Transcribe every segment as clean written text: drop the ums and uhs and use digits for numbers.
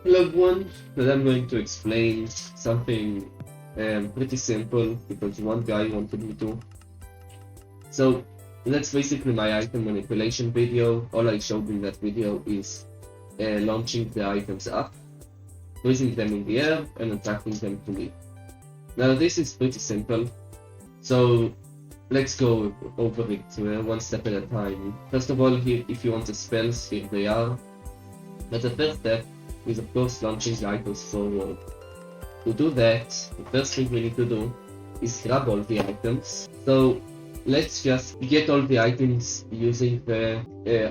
Log one, but I'm going to explain something pretty simple because one guy wanted me to. So that's basically my item manipulation video. All I showed in that video is launching the items up, raising them in the air, and attacking them to me. Now this is pretty simple, so let's go over it one step at a time. First of all, here, if you want the spells, here they are. But the first step is of course launching the items forward. To do that, the first thing we need to do is grab all the items. So let's just get all the items using the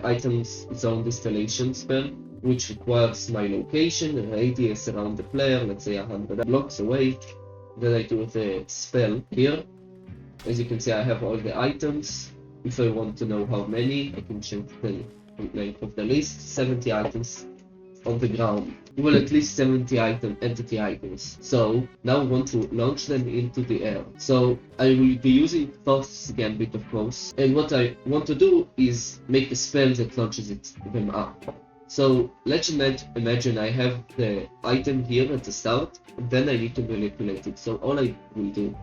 items zone distillation spell, which requires my location, a radius around the player, let's say 100 blocks away. Then I do the spell here. As you can see, I have all the items. If I want to know how many, I can check the length of the list. 70 items on the ground. Well, at least 70 entity items. So now we want to launch them into the air. So I will be using Thoth's Gambit, of course. And what I want to do is make a spell that launches them up. So let's imagine I have the item here at the start, and then I need to manipulate it. So all I will do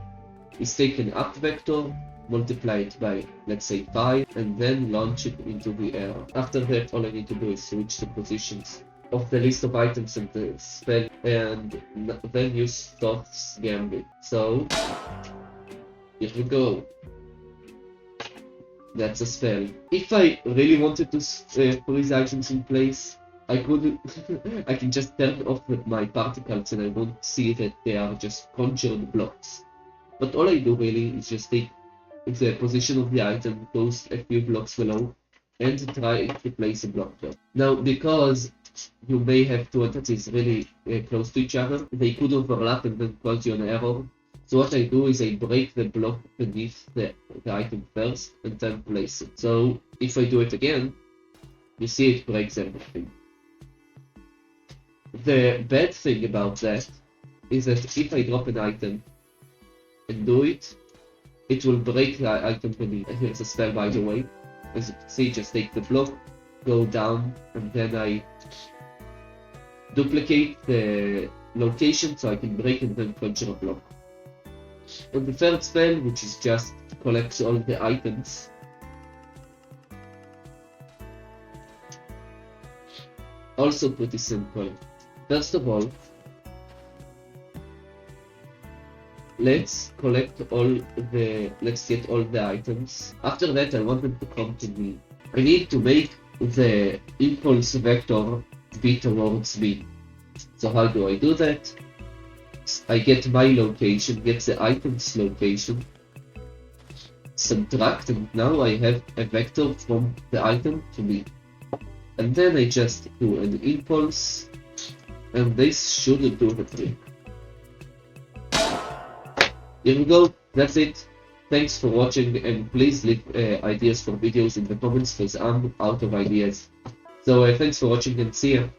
is take an up vector, multiply it by, let's say, 5, and then launch it into the air. After that, all I need to do is switch the positions of the list of items in the spell, and then use Thoth's Gambit. So, here we go. That's a spell. If I really wanted to freeze items in place, I could I can just turn off my particles and I won't see that they are just conjured blocks. But all I do really is just take the position of the item, goes a few blocks below, and try to place a block there. Now, because you may have two entities really close to each other, they could overlap and then cause you an error. So what I do is I break the block beneath the item first and then place it. So if I do it again, you see it breaks everything. The bad thing about that is that if I drop an item and do it, it will break the item beneath. Here's a spell, by the way. As you can see, just take the block, go down, and then I duplicate the location so I can break and then conjure a block. And the third spell, which is just collects all the items, also pretty simple. First of all, let's get all the items. After that, I want them to come to me. I need to make the impulse vector be towards me. So how do I do that? I get my location, get the item's location, subtract, and now I have a vector from the item to me. And then I just do an impulse, and this should do the trick. Here we go, that's it. Thanks for watching, and please leave ideas for videos in the comments because I'm out of ideas. So thanks for watching and see ya.